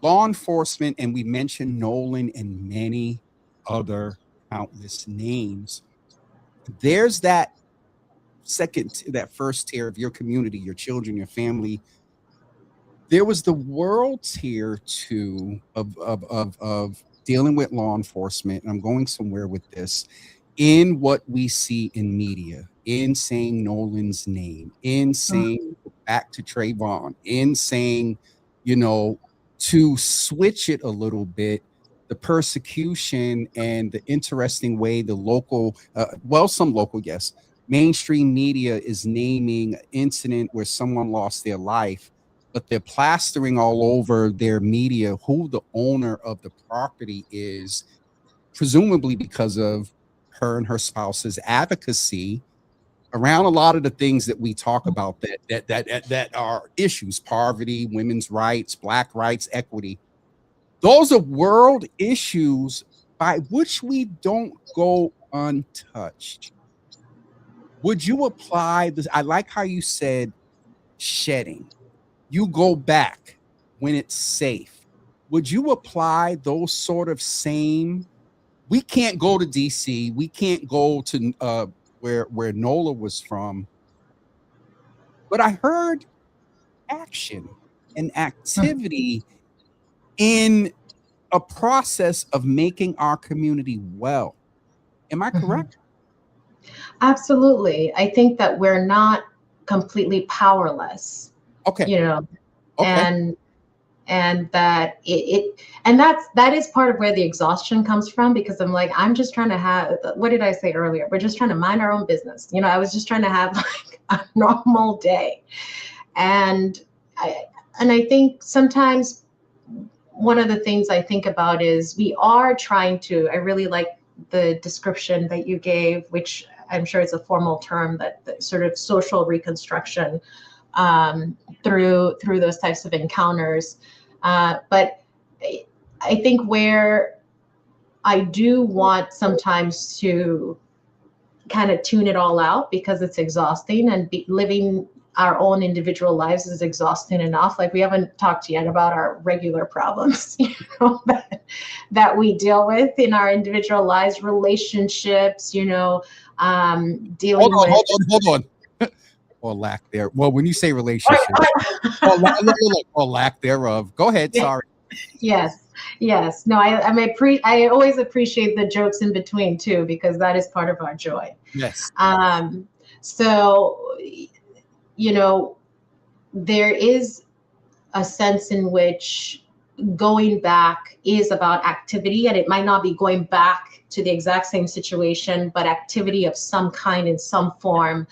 law enforcement, and we mentioned Nolan and many other countless names. There's that first tier of your community, your children, your family. There was the world tier too of dealing with law enforcement. And I'm going somewhere with this. In what we see in media, in saying Nolan's name, in saying back to Trayvon, in saying, to switch it a little bit, the persecution and the interesting way the local, some local, yes, mainstream media is naming an incident where someone lost their life, but they're plastering all over their media who the owner of the property is, presumably because of her and her spouse's advocacy around a lot of the things that we talk about that are issues: poverty, women's rights, Black rights, equity. Those are world issues by which we don't go untouched. Would you apply this? I like how you said shedding. You go back when it's safe. Would you apply those sort of same? We can't go to DC. We can't go to where Nola was from. But I heard action and activity in a process of making our community well. Am I correct? Absolutely. I think that we're not completely powerless. Okay. Okay. And that that is part of where the exhaustion comes from, because I'm like, I'm just trying to have, what did I say earlier? We're just trying to mind our own business. I was just trying to have like a normal day. And I think sometimes one of the things I think about is we are trying to, I really like the description that you gave, which I'm sure is a formal term, that sort of social reconstruction through those types of encounters. But I think where I do want sometimes to kind of tune it all out, because it's exhausting, and living our own individual lives is exhausting enough. Like, we haven't talked yet about our regular problems, that we deal with in our individual lives, relationships, dealing with. Hold on. Or lack there. Well, when you say relationship, or lack thereof. Go ahead. Sorry. Yes. Yes. No, I always appreciate the jokes in between too, because that is part of our joy. Yes. So, there is a sense in which going back is about activity, and it might not be going back to the exact same situation, but activity of some kind in some form,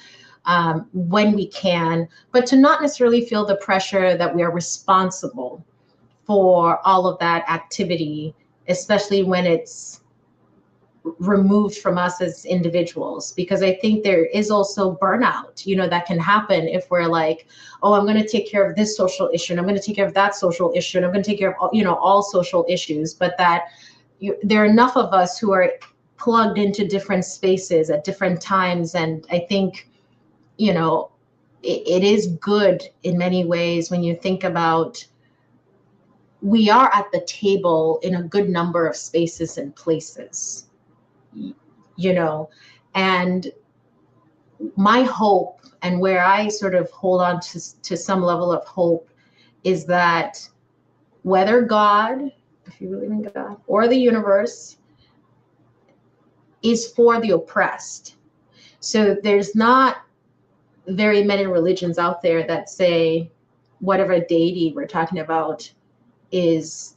when we can, but to not necessarily feel the pressure that we are responsible for all of that activity, especially when it's removed from us as individuals, because I think there is also burnout, that can happen if we're like, oh, I'm going to take care of this social issue, and I'm going to take care of that social issue, and I'm going to take care of all social issues, but that there are enough of us who are plugged into different spaces at different times. And I think it is good in many ways when you think about, we are at the table in a good number of spaces and places, and my hope, and where I sort of hold on to some level of hope, is that whether God, if you believe in God, or the universe, is for the oppressed. So there's not very many religions out there that say whatever deity we're talking about is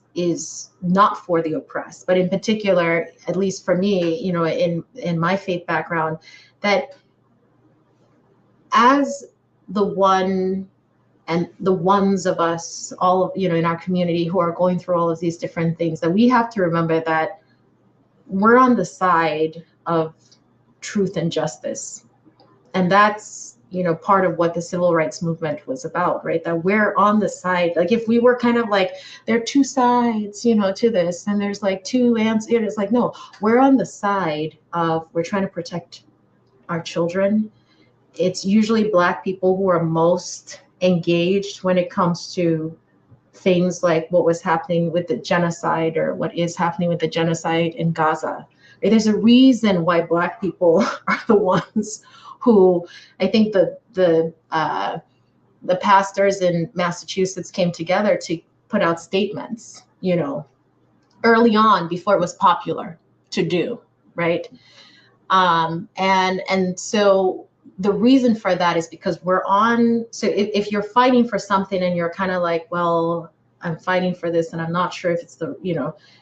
not for the oppressed. But in particular, at least for me, in my faith background, that as the one and the ones of us, all in our community who are going through all of these different things, that we have to remember that we're on the side of truth and justice. And that's part of what the civil rights movement was about, right? That we're on the side, like if we were kind of like, there are two sides, to this, and there's like two answers, it's like, no, we're on the side of, we're trying to protect our children. It's usually Black people who are most engaged when it comes to things like what was happening with the genocide, or what is happening with the genocide in Gaza. There's a reason why Black people are the ones who, I think the pastors in Massachusetts came together to put out statements, early on, before it was popular to do, right? And so the reason for that is because so if you're fighting for something and you're kind of like, well, I'm fighting for this and I'm not sure if it's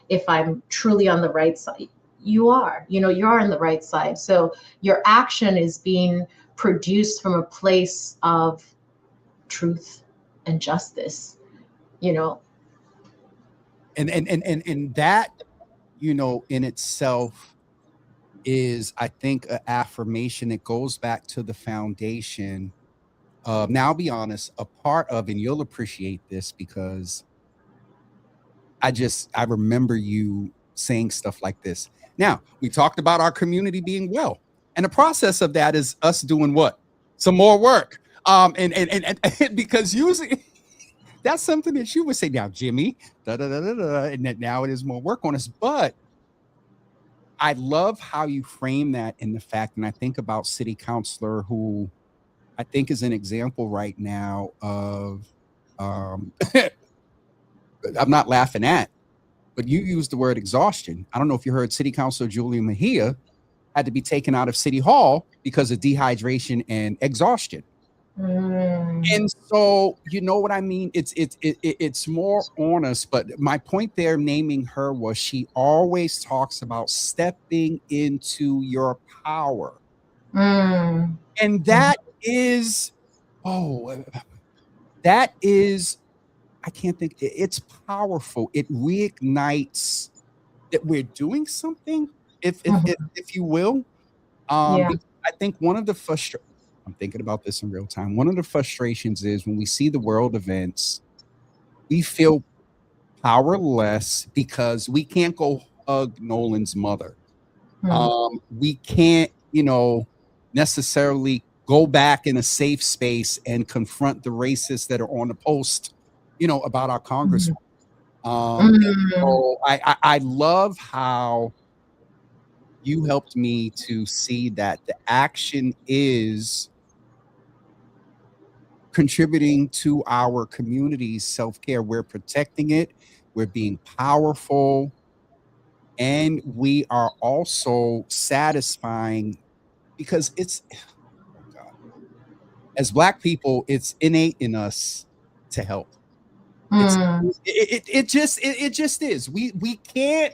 if I'm truly on the right side, you are on the right side. So your action is being produced from a place of truth and justice, and that, in itself is, I think, an affirmation. It goes back to the foundation. Now, I'll be honest, a part of, and you'll appreciate this, because I remember you saying stuff like this. Now, we talked about our community being well, and the process of that is us doing what? Some more work. And because usually that's something that you would say, now, Jimmy, and that now it is more work on us. But I love how you frame that in the fact, and I think about City Councilor, who I think is an example right now of, I'm not laughing at, but you used the word exhaustion. I don't know if you heard City Councilor Julia Mejia had to be taken out of City Hall because of dehydration and exhaustion. And so, you know what I mean? It's more on us. But my point there, naming her, was she always talks about stepping into your power. And that is, I can't think, it's powerful. It reignites that we're doing something, if you will. I think one of the I'm thinking about this in real time. One of the frustrations is when we see the world events, we feel powerless because we can't go hug Nolan's mother. We can't, necessarily go back in a safe space and confront the racists that are on the post, about our congressman. So I love how you helped me to see that the action is contributing to our community's self-care. We're protecting it. we're being powerful, and we are also satisfying because it's, oh God, as Black people, it's innate in us to help. It's Mm. it just is. We can't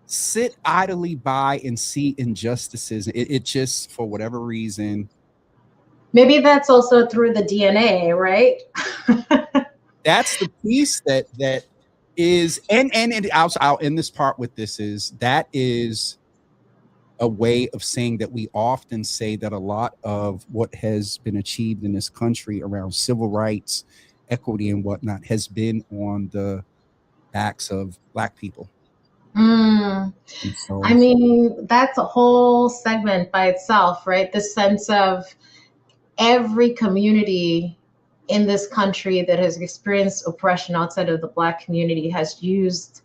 sit idly by and see injustices. It just, for whatever reason, Maybe that's also through the DNA, right? that's the piece that is, and I'll end this part with this, is that is a way of saying that we often say that a lot of what has been achieved in this country around civil rights, equity, and whatnot has been on the backs of Black people. Mm. And so, I mean, that's a whole segment by itself, right? The sense of every community in this country that has experienced oppression outside of the Black community has used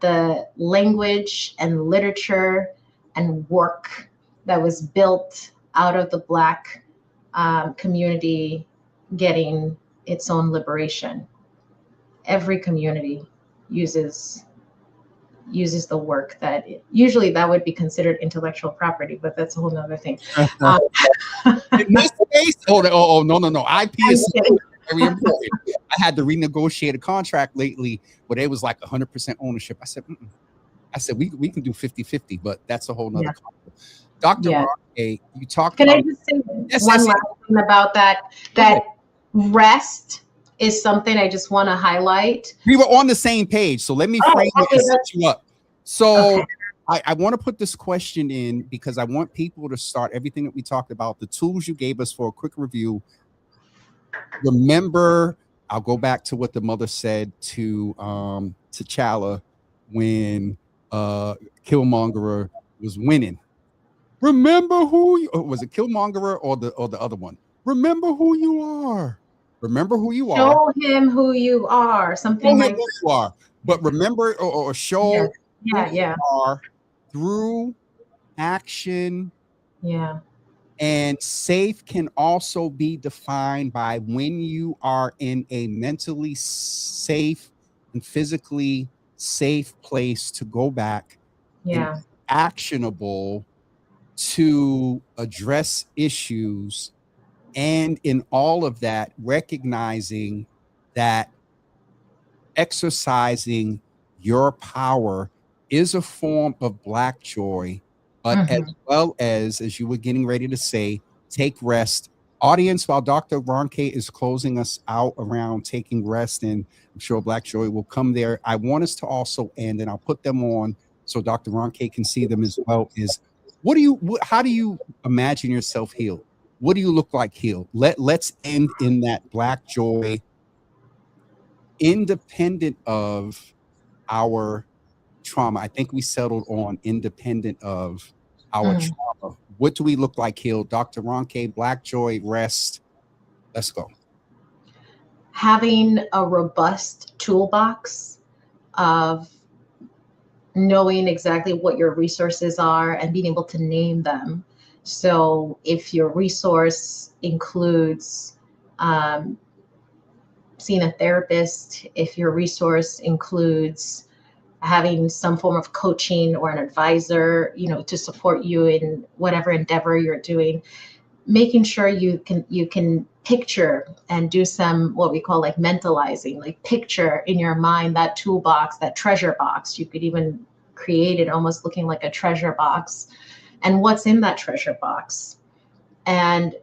the language and literature and work that was built out of the Black community getting its own liberation. Every community uses the work that usually that would be considered intellectual property, but that's a whole nother thing. in this case, no, IP is very important. I had to renegotiate a contract lately where they was like 100% ownership. I said, mm-mm. I said we can do 50-50, but that's a whole nother concept. Dr. Yeah. Ronke, you talked Can about. I just say one last thing about that? That rest is something I just want to highlight. We were on the same page, so let me frame it and set you up. So I want to put this question in because I want people to start everything that we talked about, the tools you gave us for a quick review. Remember, I'll go back to what the mother said to T'Challa when Killmonger was winning. Remember who you, was it Killmonger or the other one? Remember who you are. Remember who you are. Show him who you are. Something like who you are. But remember or show who you are through action. Yeah. And safe can also be defined by when you are in a mentally safe and physically safe place to go back and actionable to address issues. And in all of that, recognizing that exercising your power is a form of Black joy, but as well as you were getting ready to say, take rest. Audience, while Dr. Ronke is closing us out around taking rest, and I'm sure Black joy will come there, I want us to also end, and I'll put them on so Dr. Ronke can see them as well, is how do you imagine yourself healed? What do you look like healed? Let's end in that Black joy, independent of our trauma. I think we settled on independent of our trauma. What do we look like healed? Dr. Ronke, Black joy, rest. Let's go. Having a robust toolbox of knowing exactly what your resources are and being able to name them. So if your resource includes seeing a therapist, if your resource includes having some form of coaching or an advisor, to support you in whatever endeavor you're doing, making sure you can picture and do some what we call like mentalizing, like picture in your mind that toolbox, that treasure box. You could even create it almost looking like a treasure box, and what's in that treasure box, and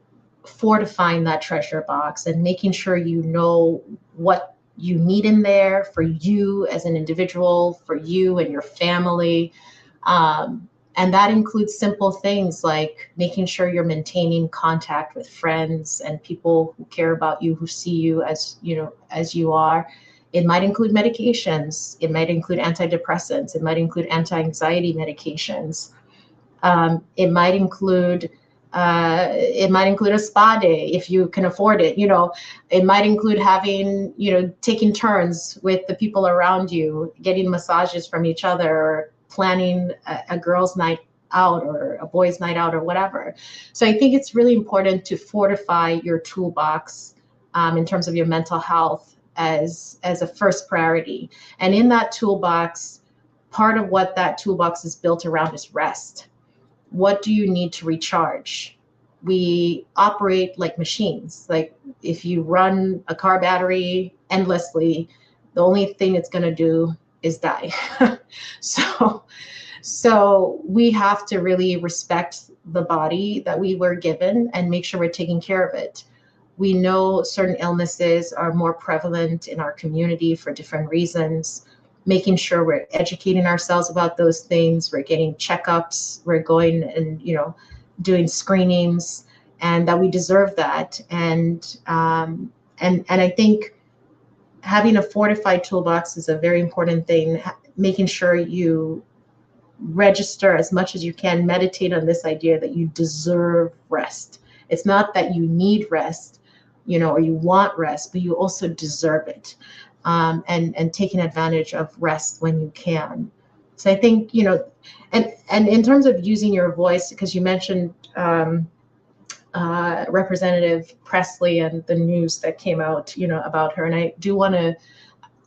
fortifying that treasure box and making sure you know what you need in there for you as an individual, for you and your family. And that includes simple things like making sure you're maintaining contact with friends and people who care about you, who see you as you are. It might include medications. It might include antidepressants. It might include anti-anxiety medications. It might include a spa day if you can afford it. It might include having, taking turns with the people around you, getting massages from each other, or planning a girls' night out or a boys' night out or whatever. So I think it's really important to fortify your toolbox in terms of your mental health as a first priority. And in that toolbox, part of what that toolbox is built around is rest. What do you need to recharge? We operate like machines. Like if you run a car battery endlessly, the only thing it's going to do is die. So we have to really respect the body that we were given and make sure we're taking care of it. We know certain illnesses are more prevalent in our community for different reasons. Making sure we're educating ourselves about those things, we're getting checkups, we're going and doing screenings, and that we deserve that. And I think having a fortified toolbox is a very important thing. Making sure you register as much as you can, meditate on this idea that you deserve rest. It's not that you need rest, or you want rest, but you also deserve it. And taking advantage of rest when you can. So I think, and in terms of using your voice, because you mentioned Representative Presley and the news that came out, about her. And I do want to,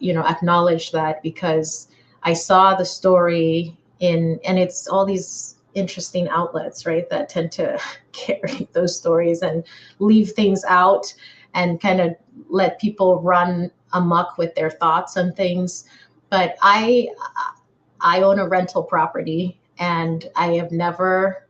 acknowledge that, because I saw the story and it's all these interesting outlets, right, that tend to carry those stories and leave things out and kind of let people run amok with their thoughts on things. But I own a rental property, and I have never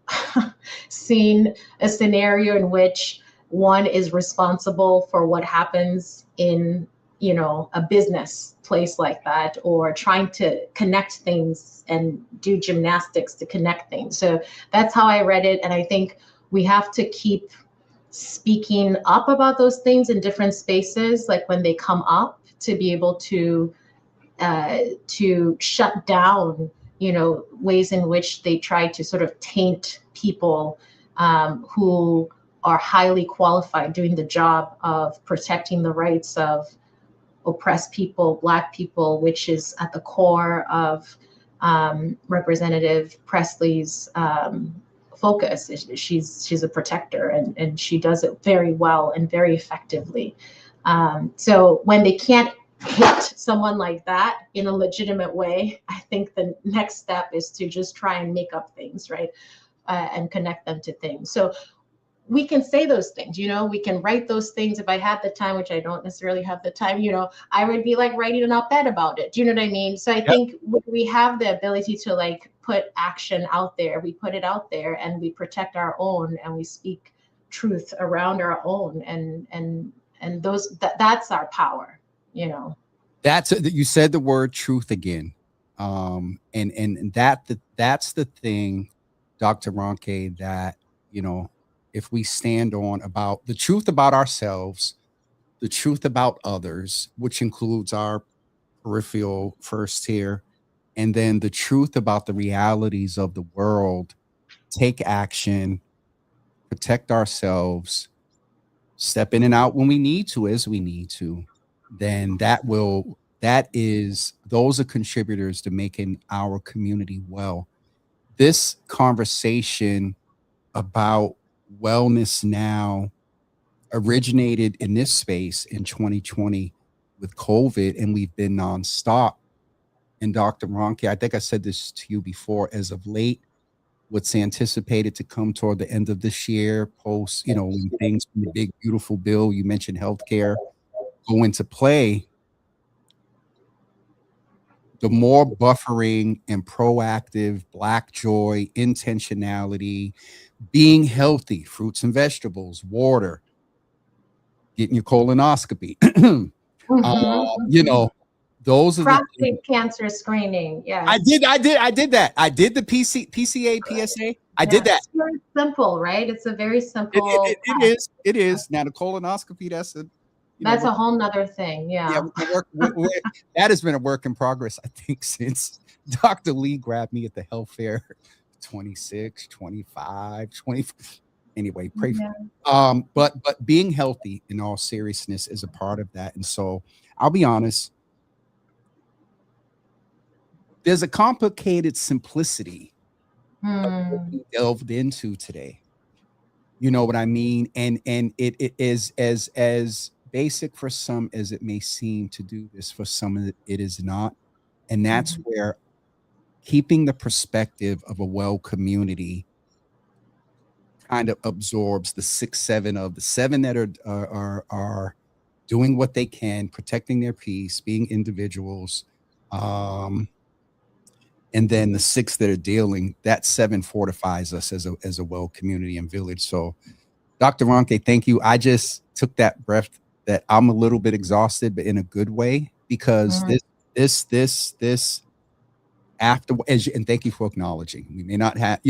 seen a scenario in which one is responsible for what happens in, a business place like that, or trying to connect things and do gymnastics to connect things. So that's how I read it. And I think we have to keep speaking up about those things in different spaces, like when they come up, to be able to shut down, ways in which they try to sort of taint people who are highly qualified doing the job of protecting the rights of oppressed people, Black people, which is at the core of Representative Presley's focus. She's a protector, and she does it very well and very effectively. So when they can't hit someone like that in a legitimate way, I think the next step is to just try and make up things, right? And connect them to things. So we can say those things, we can write those things. If I had the time, which I don't necessarily have the time, I would be like writing an op-ed about it. Do you know what I mean? So I think we have the ability to like put action out there. We put it out there, and we protect our own, and we speak truth around our own, and that's our power. That's you said the word truth again, and that's the thing, Dr. Ronke, that if we stand on about the truth about ourselves, the truth about others, which includes our peripheral first tier, and then the truth about the realities of the world, take action, protect ourselves, step in and out when we need to, as we need to, then those are contributors to making our community well. This conversation about wellness now originated in this space in 2020 with COVID, and we've been nonstop. And Dr. Ronke, I think I said this to you before, as of late, what's anticipated to come toward the end of this year, post, when things from the big, beautiful bill, you mentioned healthcare, go into play, the more buffering and proactive Black joy, intentionality, being healthy, fruits and vegetables, water, getting your colonoscopy, those are prostate cancer screening. Yeah, I did that. I did the PCA, PSA. I did that. It's very simple, right? It's a very simple. It is. Now the colonoscopy, that's a whole nother thing. Yeah. That has been a work in progress, I think, since Dr. Lee grabbed me at the health fair, 26, 25, 20. Anyway, pray for me. But being healthy in all seriousness is a part of that. And so I'll be honest, there's a complicated simplicity of what we delved into today. You know what I mean? And it is as basic for some as it may seem to do this, for some it is not. And that's where keeping the perspective of a well community kind of absorbs the 6, 7 of the 7 that are doing what they can, protecting their peace, being individuals, and then the 6 that are dealing. That 7 fortifies us as a well community and village. So, Dr. Ronke, thank you. I just took that breath that I'm a little bit exhausted, but in a good way, because this after, and thank you for acknowledging. We may not have,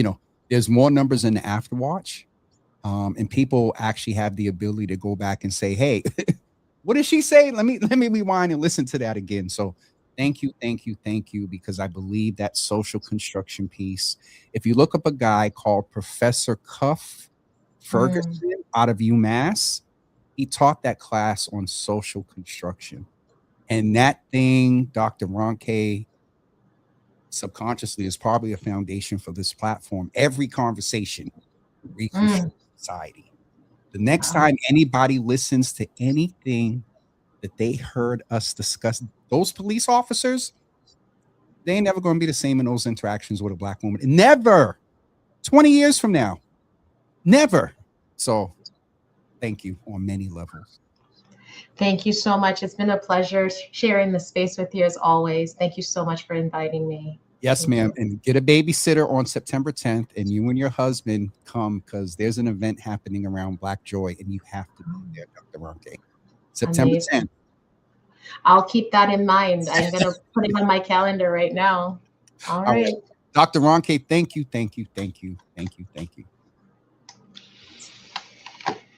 there's more numbers in the afterwatch. And people actually have the ability to go back and say, hey, what did she say? Let me rewind and listen to that again. So thank you, because I believe that social construction piece. If you look up a guy called Professor Cuff Ferguson out of UMass, he taught that class on social construction. And that thing, Dr. Ronke, subconsciously is probably a foundation for this platform. Every conversation reconstructs society. The next time anybody listens to anything that they heard us discuss, those police officers, they ain't never going to be the same in those interactions with a Black woman. Never. 20 years from now. Never. So thank you on many levels. Thank you so much. It's been a pleasure sharing the space with you as always. Thank you so much for inviting me. Yes, ma'am. And get a babysitter on September 10th, and you and your husband come, because there's an event happening around Black Joy, and you have to be there, Dr. Ronke. September 10th. I'll keep that in mind. I'm going to put it on my calendar right now. All right. Dr. Ronke, thank you.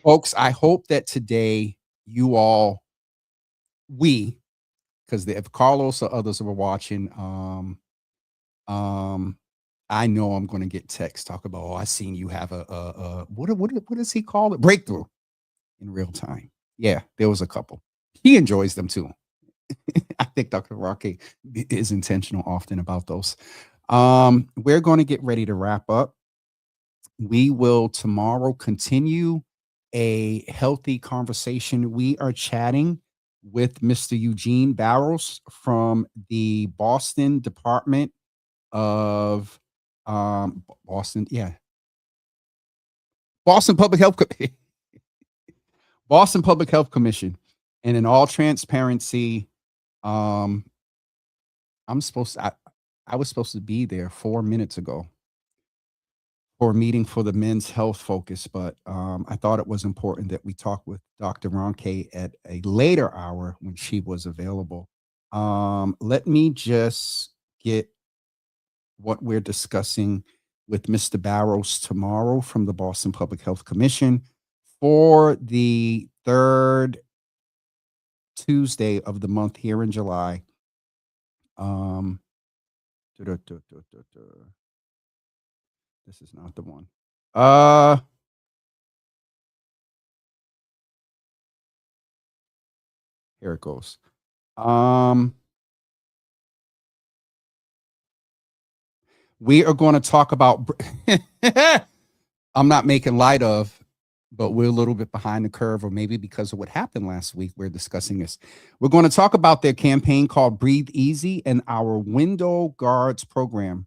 Folks, I hope that today you all, because if Carlos or others were watching, I know I'm going to get texts talk about, oh, I seen you have a what does he call it? Breakthrough in real time. Yeah, there was a couple. He enjoys them too. I think Dr. Ronke is intentional often about those. We're going to get ready to wrap up. We will tomorrow continue a healthy conversation. We are chatting with Mr. Eugene Barrows from the Boston Department of Boston Public Health Boston Public Health Commission. And in all transparency, I was supposed to be there 4 minutes ago for a meeting for the men's health focus, but I thought it was important that we talk with Dr. Ronke at a later hour when she was available. Let me just get what we're discussing with Mr. Barrows tomorrow from the Boston Public Health Commission for the 3rd Tuesday of the month here in July. This is not the one. Here it goes. We are going to talk about I'm not making light of, but we're a little bit behind the curve, or maybe because of what happened last week, we're discussing this. We're going to talk about their campaign called Breathe Easy and our Window Guards program.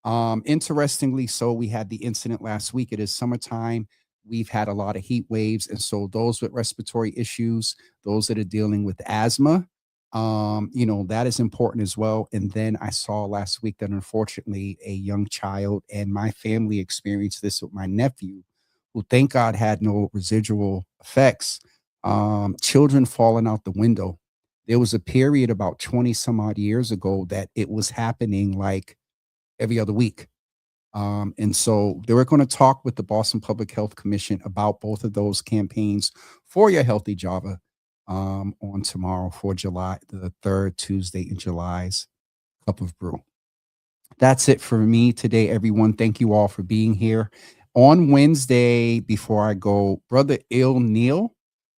Interestingly, so we had the incident last week. It is summertime. We've had a lot of heat waves. And so those with respiratory issues, those that are dealing with asthma, that is important as well. And then I saw last week that unfortunately a young child, and my family experienced this with my nephew, who thank God had no residual effects, children falling out the window. There was a period about 20 some odd years ago that it was happening like every other week. And so they were going to talk with the Boston Public Health Commission about both of those campaigns for your Healthy Java on tomorrow for July, the 3rd Tuesday in July's Cup of Brew. That's it for me today, everyone. Thank you all for being here. On Wednesday, before I go, Brother Neil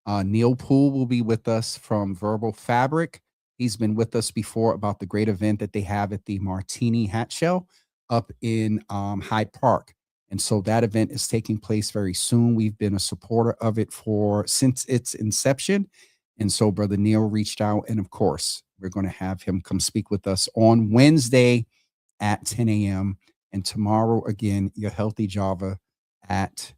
Poole will be with us from Verbal Fabric. He's been with us before about the great event that they have at the Martini Hat Show up in Hyde Park. And so that event is taking place very soon. We've been a supporter of it since its inception. And so Brother Neil reached out, and of course, we're going to have him come speak with us on Wednesday at 10 a.m. And tomorrow, again, your Healthy Java at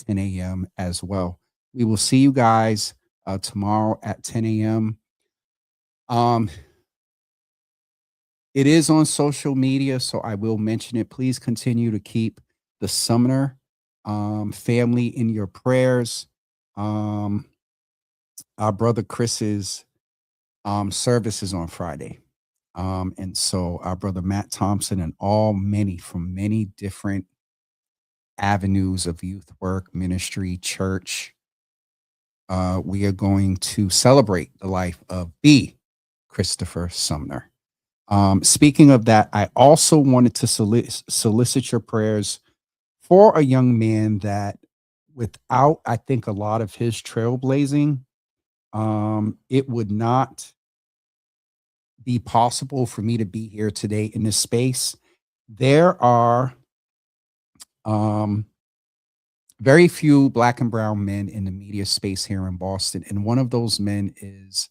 10 a.m. as well. We will see you guys tomorrow at 10 a.m. It is on social media, so I will mention it. Please continue to keep the Sumner family in your prayers. Our brother Chris's service is on Friday. And so our brother Matt Thompson and many from many different avenues of youth work, ministry, church, we are going to celebrate the life of B. Christopher Sumner. Speaking of that, I also wanted to solicit your prayers for a young man that, without, I think, a lot of his trailblazing, it would not be possible for me to be here today in this space. There are very few Black and brown men in the media space here in Boston, and one of those men is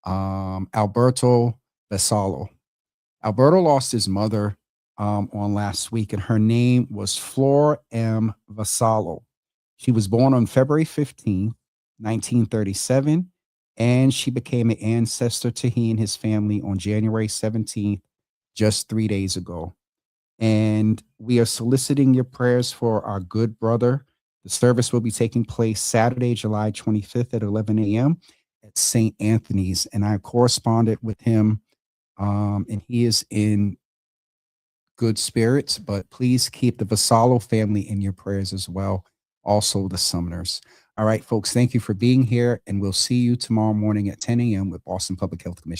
Alberto Vassallo. Alberto lost his mother on last week, and her name was Flor M. Vassallo. She was born on February 15th, 1937, and she became an ancestor to he and his family on January 17th, just 3 days ago. And we are soliciting your prayers for our good brother. The service will be taking place Saturday, July 25th at 11 a.m. at St. Anthony's, and I corresponded with him, and he is in good spirits, but please keep the Vassallo family in your prayers as well, also the Sumners. All right, folks, thank you for being here, and we'll see you tomorrow morning at 10 a.m. with Boston Public Health Commission.